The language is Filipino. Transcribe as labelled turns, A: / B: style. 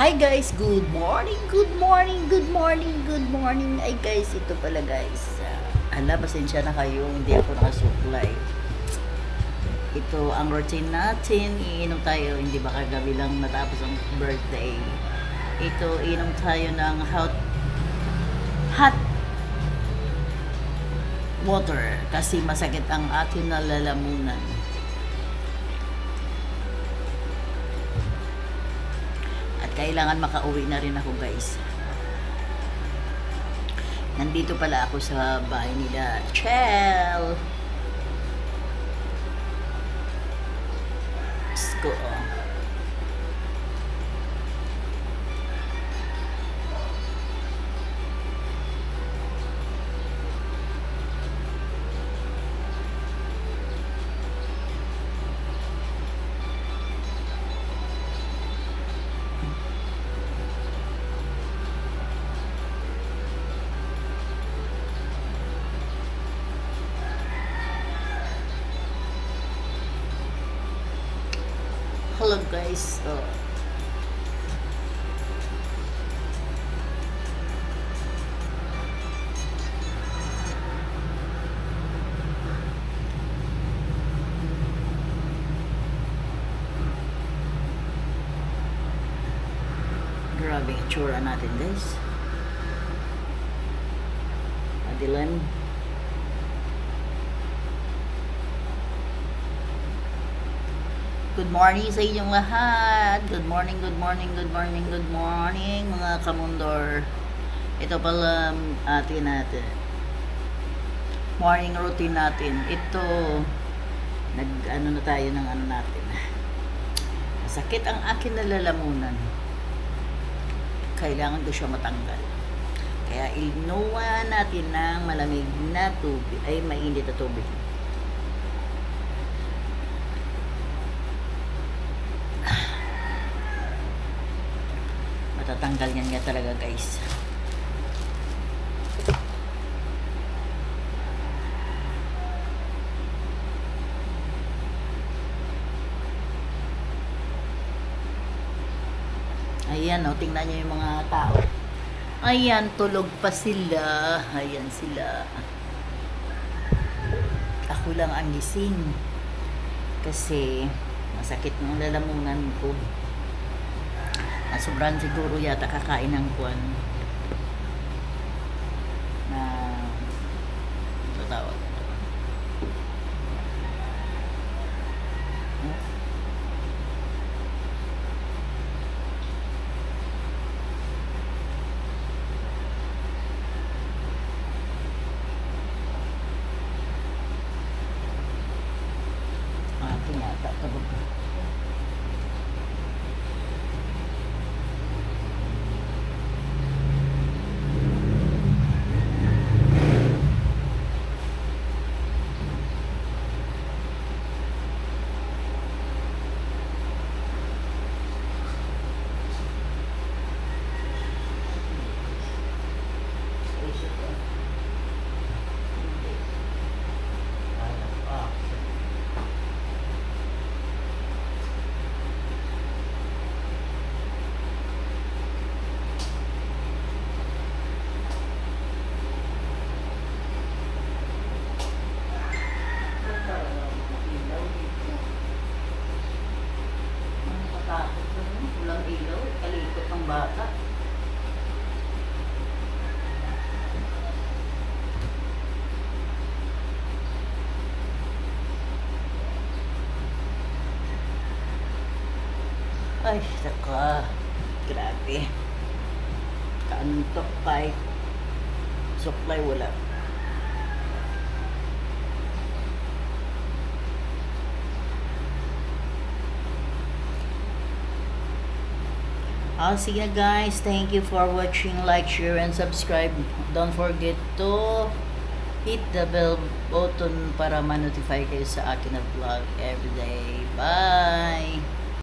A: Hi guys, good morning, good morning, good morning, good morning. Ay guys, ito pala guys. Pasensya na kayo, hindi ako nakasuklay. Ito ang routine natin. Iinom tayo, hindi ba kagabi lang natapos ang birthday. Ito, iinom tayo ng hot water kasi masakit ang ating nalalamunan. Kailangan makauwi na rin ako guys. Nandito pala ako sa bahay nila Chel. Sko. Hello guys. Grabe ang tsura natin guys. Adilan. Good morning sa inyong lahat. Good morning, good morning, good morning, good morning mga kamundor. Ito pala natin. Morning routine natin. Ito nag-ano na tayo ng ano natin. Masakit ang akin nalalamunan. Kailangan ko siya matanggal. Kaya inuwa natin ng malamig na tubig, ay mainit na tubig. Matatanggal yan nga talaga guys. Ayan o, tingnan nyo yung mga tao. Ayan, tulog pa sila. Ayan sila. Ako lang ang gising. Kasi masakit ng lalamunan ko. Sobrang siguro yata kakain ng kuwan na tatawag ito. Yata ito. Walang ilaw, kalikot ng bata. Ay, saka grabe. Kaantok kahit supply wala. Sige guys, thank you for watching. Like, share, and subscribe. Don't forget to hit the bell button para ma-notify kayo sa akin na vlog everyday. Bye!